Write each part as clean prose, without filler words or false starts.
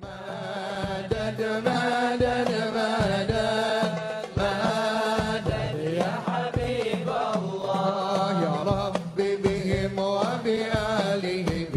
مدد مدد مدد مدد يا حبيب الله يا رب بهم وبآلهم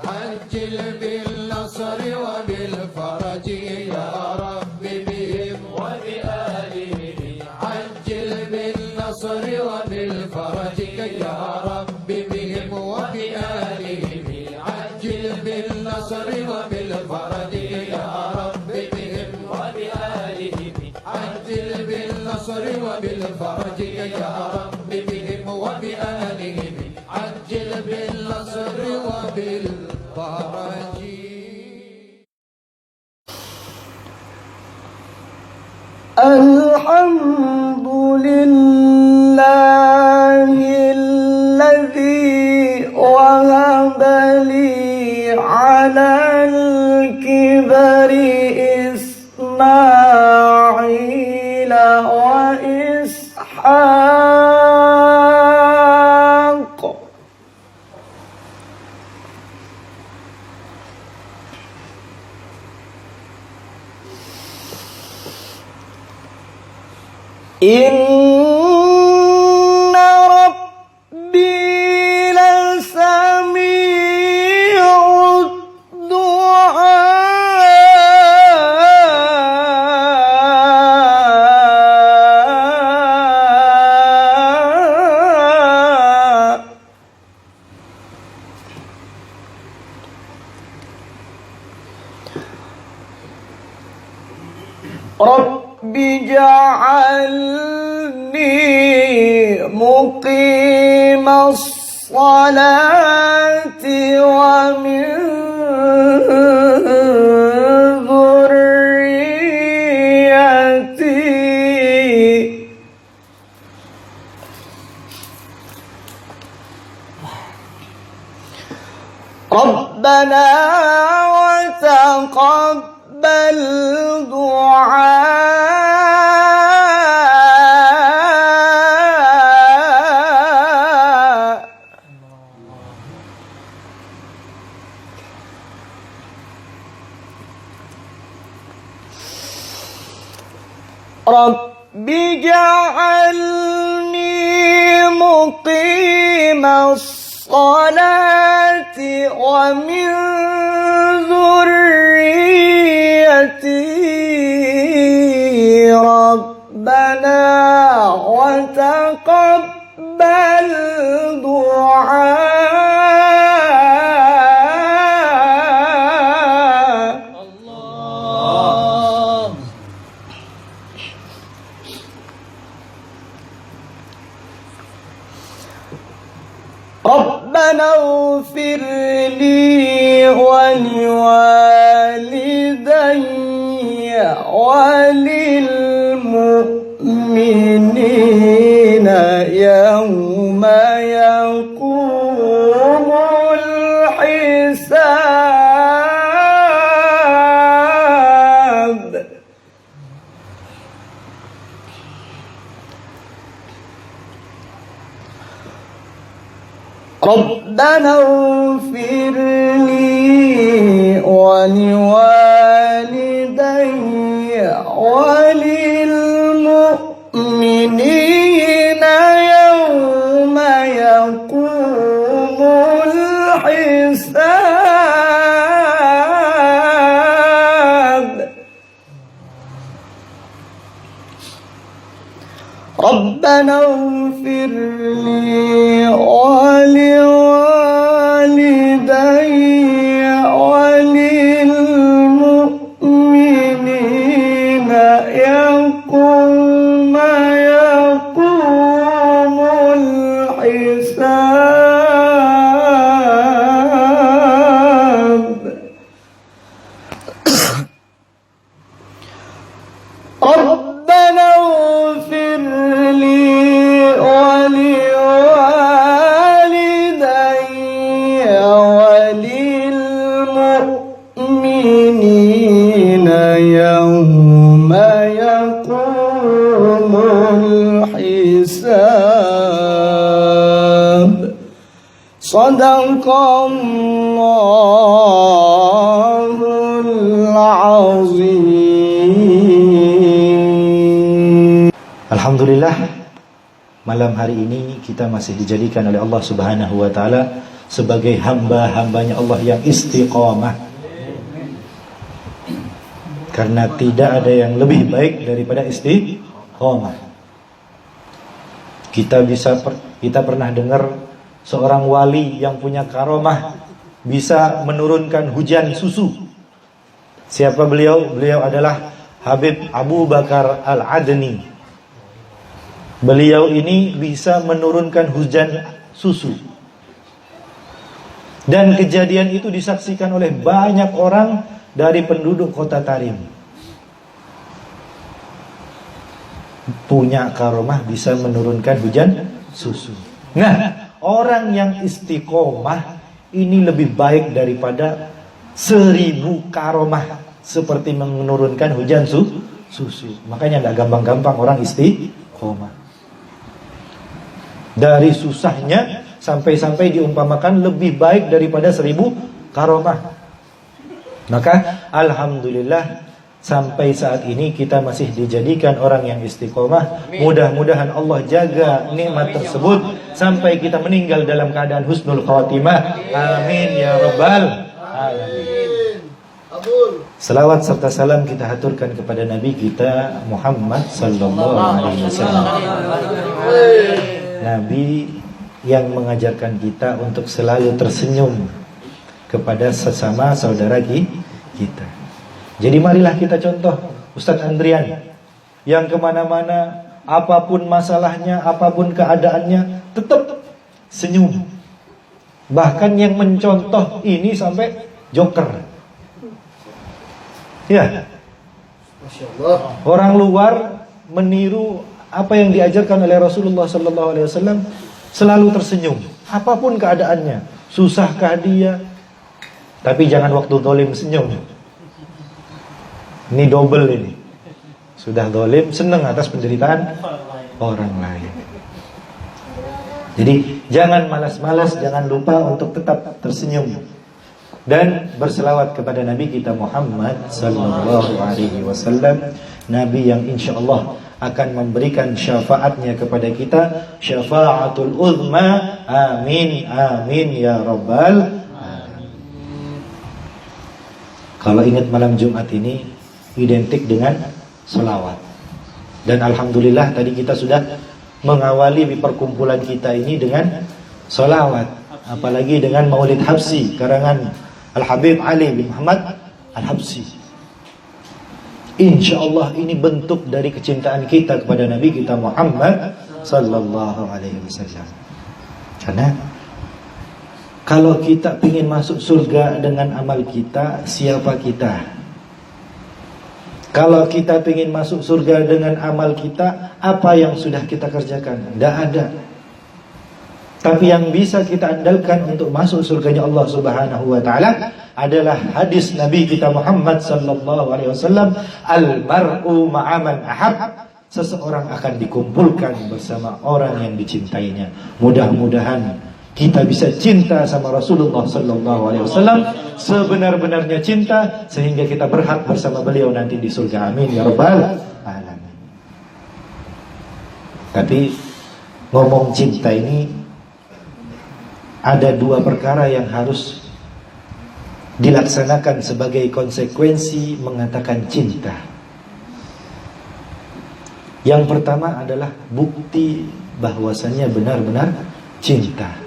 عجل بالنصر وبالفرج يا رب بهم وبآلهم عجل بالنصر وبالفرج يا رب بهم وبآلهم عجل بالنصر وبالفرج يا رب بهم وبآلهم عجل بالنصر وبالفرج يا رب بهم وبآلهم عجل بالنصر وبالفرج. الحمد لله الذي وهب لي على الكبر إسماعيل وإسحاق إن ربي لسميع الدعاء رب اجعلني مقيم الصلاة ومن ذريتي ربنا وتقبل دعاء رب اجعلني مقيم الصلاة ومن ذريتي ربنا وتقبل دعاء الله. ربنا اغفر لي ولوالدي وللمؤمنين يوم يقوم الحساب. ربنا اغفر لي ولوالدي وللمؤمنين يوم يقوم الحساب. ربنا اغفر لي ولوالدي وللمؤمنين يوم يقوم الحساب. ربنا اغفر لي ولوالدي العظيم. Alhamdulillah, malam hari ini kita masih dijadikan oleh Allah Subhanahu wa taala sebagai hamba-hambanya Allah yang istiqamah. Karena tidak ada yang lebih baik daripada istiqamah. Kita pernah dengar seorang wali yang punya karomah bisa menurunkan hujan susu. Siapa beliau? Beliau adalah Habib Abu Bakar Al-Adni. Beliau ini bisa menurunkan hujan susu. Dan kejadian itu disaksikan oleh banyak orang dari penduduk kota Tarim. Punya karomah bisa menurunkan hujan susu. Nah, orang yang istiqomah ini lebih baik daripada 1000 karomah seperti menurunkan hujan susu. Makanya gak gampang-gampang orang istiqomah. Dari susahnya sampai diumpamakan lebih baik daripada 1000 karomah. Maka alhamdulillah sampai saat ini kita masih dijadikan orang yang istiqomah. Mudah-mudahan Allah jaga nikmat tersebut sampai kita meninggal dalam keadaan husnul khatimah. Amin ya rabbal alamin. Selawat serta salam kita haturkan kepada Nabi kita Muhammad sallallahu alaihi wasallam. Nabi yang mengajarkan kita untuk selalu tersenyum kepada sesama saudara kita. Jadi marilah kita contoh Ustadz Andrian yang kemana-mana, apapun masalahnya, apapun keadaannya, tetap senyum. Bahkan yang mencontoh ini sampai joker. Ya, Masya Allah. Orang luar meniru apa yang diajarkan oleh Rasulullah SAW, selalu tersenyum, apapun keadaannya. Susahkah dia? Tapi jangan waktu zalim senyum. Ini double ini. Sudah zalim, senang atas penderitaan orang lain. Jadi jangan malas-malas, jangan lupa untuk tetap tersenyum dan berselawat kepada Nabi kita Muhammad sallallahu alaihi wasallam, Nabi yang insyaallah akan memberikan syafaatnya kepada kita, syafaatul uzma. Amin amin ya rabbal alamin. Kalau ingat malam Jumat ini identik dengan selawat. Dan alhamdulillah tadi kita sudah mengawali di perkumpulan kita ini dengan selawat, apalagi dengan Maulid Habsyi karangan Al-Habib Ali bin Muhammad Al-Habsyi. InsyaAllah ini bentuk dari kecintaan kita kepada Nabi kita Muhammad sallallahu alaihi wasallam. Karena kalau kita ingin masuk surga dengan amal kita, siapa kita? Kalau kita ingin masuk surga dengan amal kita, apa yang sudah kita kerjakan? Tidak ada. Tapi yang bisa kita andalkan untuk masuk surganya Allah Subhanahu wa taala adalah hadis Nabi kita Muhammad sallallahu alaihi wasallam, al-mar'u ma'a man ahab. Seseorang akan dikumpulkan bersama orang yang dicintainya. Mudah-mudahan kita bisa cinta sama Rasulullah sallallahu alaihi wasallam sebenar-benarnya cinta sehingga kita berhak bersama beliau nanti di surga. Amin ya rabbal alamin. Tapi ngomong cinta ini ada 2 perkara yang harus dilaksanakan sebagai konsekuensi mengatakan cinta. Yang pertama adalah bukti bahwasannya benar-benar cinta.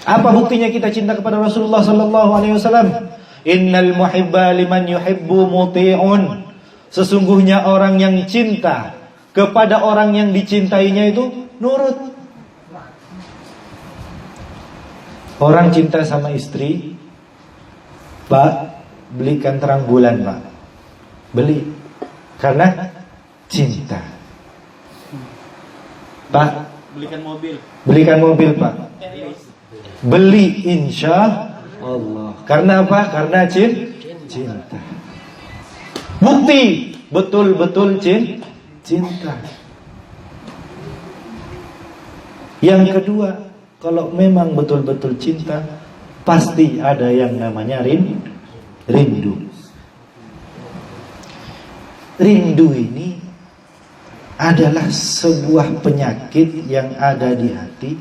Apa buktinya kita cinta kepada Rasulullah sallallahu alaihi wasallam? Innal muhibba liman yuhibbu muti'un. Sesungguhnya orang yang cinta kepada orang yang dicintainya itu nurut. Orang cinta sama istri, Pak, belikan terang bulan, Pak. Beli. Karena cinta. Pak, belikan mobil, Pak. Beli insya Allah. Karena apa? Karena cinta. Bukti betul-betul cinta. Yang kedua, kalau memang betul-betul cinta, pasti ada yang namanya rindu. Rindu ini adalah sebuah penyakit yang ada di hati,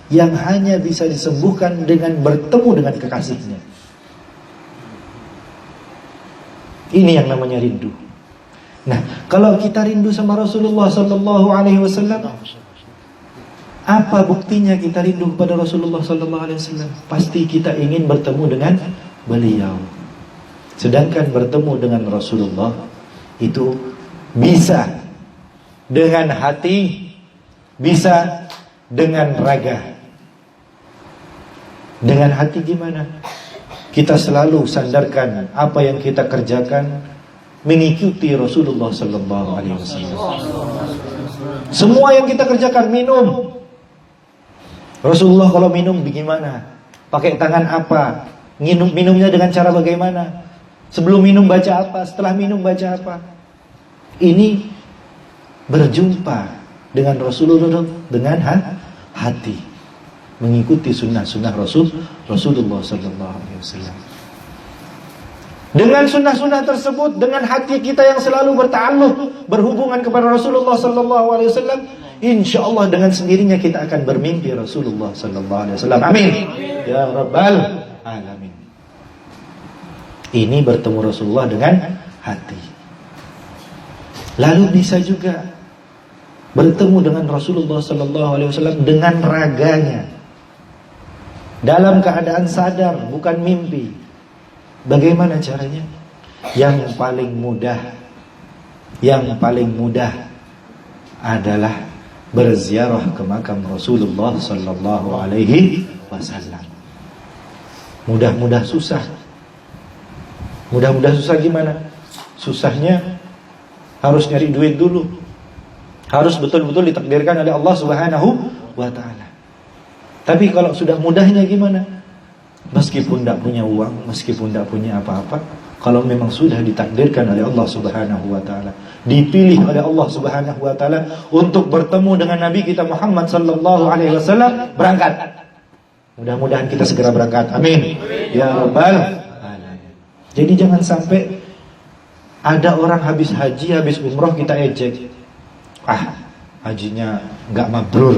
yang hanya bisa disembuhkan dengan bertemu dengan kekasihnya. Ini yang namanya rindu. Nah, kalau kita rindu sama Rasulullah sallallahu alaihi wasallam, apa buktinya kita rindu kepada Rasulullah sallallahu alaihi wasallam? Pasti kita ingin bertemu dengan beliau. Sedangkan bertemu dengan Rasulullah itu bisa dengan hati, bisa dengan raga. Dengan hati gimana? Kita selalu sandarkan apa yang kita kerjakan mengikuti Rasulullah sallallahu alaihi wasallam. Semua yang kita kerjakan, minum, Rasulullah kalau minum bagaimana? Pakai tangan apa? Minumnya dengan cara bagaimana? Sebelum minum baca apa? Setelah minum baca apa? Ini berjumpa dengan Rasulullah dengan hati, mengikuti sunnah-sunnah Rasulullah sallallahu alaihi wasallam. Dengan sunnah-sunnah tersebut, dengan hati kita yang selalu berta'alluq, berhubungan kepada Rasulullah sallallahu alaihi wasallam, insyaallah dengan sendirinya kita akan bermimpi Rasulullah sallallahu alaihi wasallam. Amin ya rabbal alamin. Ini bertemu Rasulullah dengan hati. Lalu bisa juga bertemu dengan Rasulullah sallallahu alaihi wasallam dengan raganya, dalam keadaan sadar, bukan mimpi. Bagaimana caranya? Yang paling mudah adalah berziarah ke makam Rasulullah sallallahu alaihi wasallam. Mudah-mudah susah. Mudah-mudah susah gimana? Susahnya harus nyari duit dulu. Harus betul-betul ditakdirkan oleh Allah Subhanahu wa taala. Tapi kalau sudah mudahnya gimana? Meskipun tidak punya uang, meskipun tidak punya apa-apa, kalau memang sudah ditakdirkan oleh Allah Subhanahu wa taala, dipilih oleh Allah Subhanahu wa taala untuk bertemu dengan Nabi kita Muhammad sallallahu alaihi wasallam, berangkat. Mudah-mudahan kita segera berangkat. Amin. Ya rabbal alamin. Jadi jangan sampai ada orang habis haji, habis umroh kita ejek. Hajinya enggak mabrur.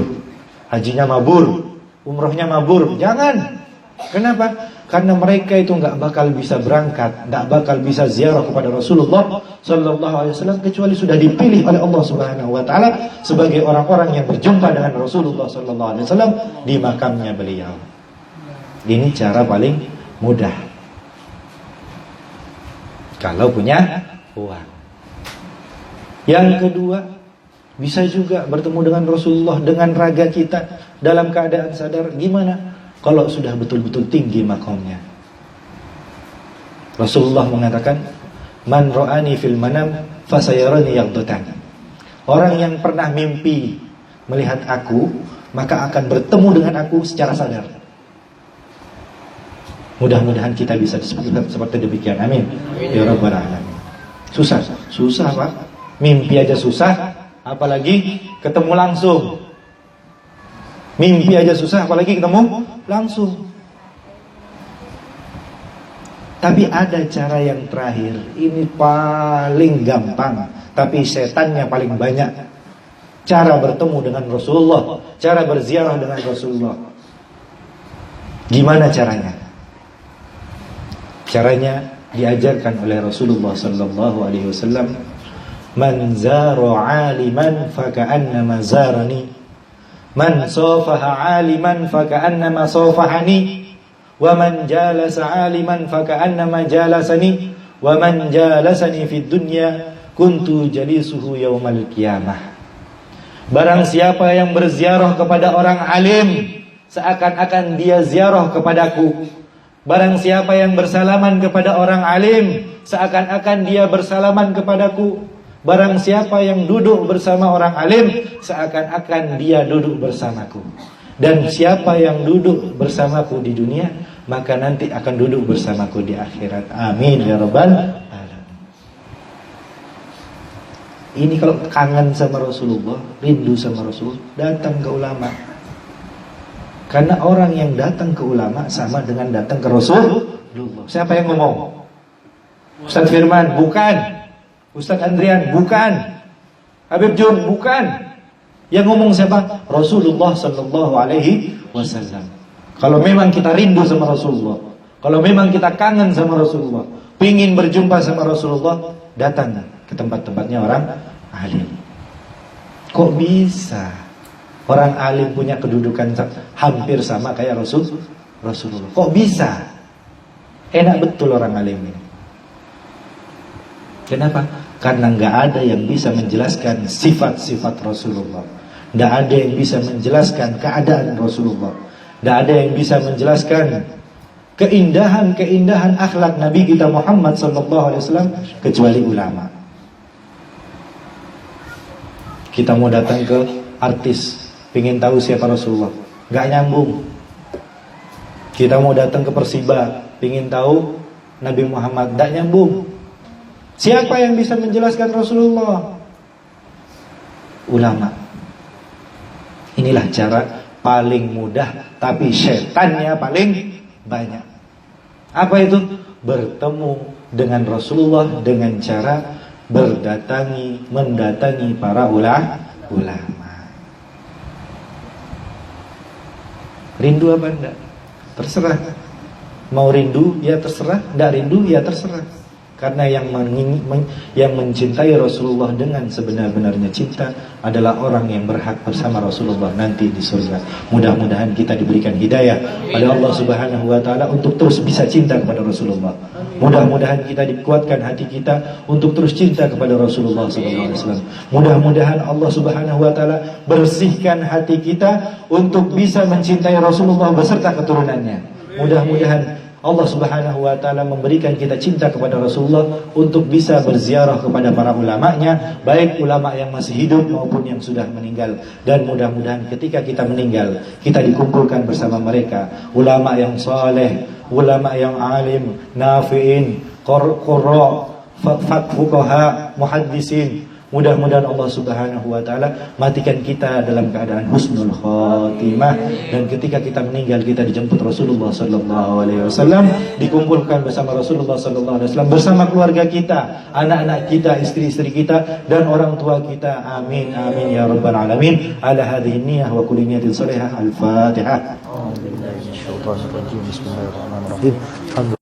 Hajinya mabur, umrohnya mabur. Jangan. Kenapa? Karena mereka itu enggak bakal bisa berangkat, enggak bakal bisa ziarah kepada Rasulullah sallallahu alaihi wasallam kecuali sudah dipilih oleh Allah Subhanahu wa taala sebagai orang-orang yang berjumpa dengan Rasulullah sallallahu alaihi wasallam di makamnya beliau. Ini cara paling mudah. Kalau punya uang. Yang kedua, bisa juga bertemu dengan Rasulullah dengan raga kita dalam keadaan sadar. Gimana? Kalau sudah betul-betul tinggi makamnya. Rasulullah mengatakan, "Man ra'ani fil manam fasayarani yaqdatan." Orang yang pernah mimpi melihat aku, maka akan bertemu dengan aku secara sadar. Mudah-mudahan kita bisa seperti demikian. Amin. Ya rabbal alamin. Susah Pak. Mimpi aja susah, apalagi ketemu langsung. Mimpi aja susah, apalagi ketemu langsung. Tapi ada cara yang terakhir. Ini paling gampang, tapi setannya paling banyak. Cara bertemu dengan Rasulullah, cara berziarah dengan Rasulullah. Gimana caranya? Caranya diajarkan oleh Rasulullah sallallahu alaihi wasallam, "Man zara 'aliman faka'annama zarani. Man safaha 'aliman faka'annama safahani. Wa man jalasa 'aliman faka'annama jalasani. Wa man jalasani fid dunya kuntu jalisuhu yaumal qiyamah." Barang siapa yang berziarah kepada orang alim, seakan-akan dia ziarah kepadaku. Barang siapa yang bersalaman kepada orang alim, seakan-akan dia bersalaman kepadaku. Barang siapa yang duduk bersama orang alim, seakan-akan dia duduk bersamaku. Dan siapa yang duduk bersamaku di dunia, maka nanti akan duduk bersamaku di akhirat. Amin ya rabbal alamin. Ini kalau kangen sama Rasulullah, rindu sama Rasul, datang ke ulama. Karena orang yang datang ke ulama sama dengan datang ke Rasulullah. Siapa yang ngomong? Ustadz Firman, bukan. Ustadz Andrian, bukan. Habib Jun, bukan. Yang ngomong siapa? Rasulullah Sallallahu Alaihi Wasallam. Kalau memang kita rindu sama Rasulullah, kalau memang kita kangen sama Rasulullah, pingin berjumpa sama Rasulullah, datang ke tempat-tempatnya orang alim. Kok bisa orang alim punya kedudukan hampir sama kayak Rasulullah? Kok bisa? Enak betul orang alim ini. Kenapa? Karena nggak ada yang bisa menjelaskan sifat-sifat Rasulullah. Nggak ada yang bisa menjelaskan keadaan Rasulullah. Nggak ada yang bisa menjelaskan keindahan-keindahan akhlak Nabi kita Muhammad SAW kecuali ulama. Kita mau datang ke artis, pengen tahu siapa Rasulullah, nggak nyambung. Kita mau datang ke Persiba, pengen tahu Nabi Muhammad, nggak nyambung. Siapa yang bisa menjelaskan Rasulullah? Ulama. Inilah cara paling mudah, tapi setannya paling banyak. Apa itu? Bertemu dengan Rasulullah dengan cara mendatangi para ulama. Rindu apa enggak? Terserah. Mau rindu ya terserah, enggak rindu ya terserah. Karena yang mencintai Rasulullah dengan sebenar-benarnya cinta adalah orang yang berhak bersama Rasulullah nanti di surga. Mudah-mudahan kita diberikan hidayah pada Allah Subhanahu wa taala untuk terus bisa cinta kepada Rasulullah. Mudah-mudahan kita dikuatkan hati kita untuk terus cinta kepada Rasulullah SAW. Mudah-mudahan Allah Subhanahu wa taala bersihkan hati kita untuk bisa mencintai Rasulullah beserta keturunannya. Mudah-mudahan Allah Subhanahu wa taala memberikan kita cinta kepada Rasulullah untuk bisa berziarah kepada para ulamanya, baik ulama yang masih hidup maupun yang sudah meninggal. Dan mudah-mudahan ketika kita meninggal, kita dikumpulkan bersama mereka, ulama yang saleh, ulama yang alim, nafi'in, qurra, fuqaha, muhaddisin. Mudah-mudahan Allah Subhanahu wa taala matikan kita dalam keadaan husnul khatimah, dan ketika kita meninggal kita dijemput Rasulullah sallallahu alaihi wasallam, dikumpulkan bersama Rasulullah sallallahu alaihi wasallam bersama keluarga kita, anak-anak kita, istri-istri kita dan orang tua kita. Amin amin ya rabbal alamin. Ala hadhihi niyyah wa kulli niyatin salihah. Al-Fatihah. Bismillahirrahmanirrahim.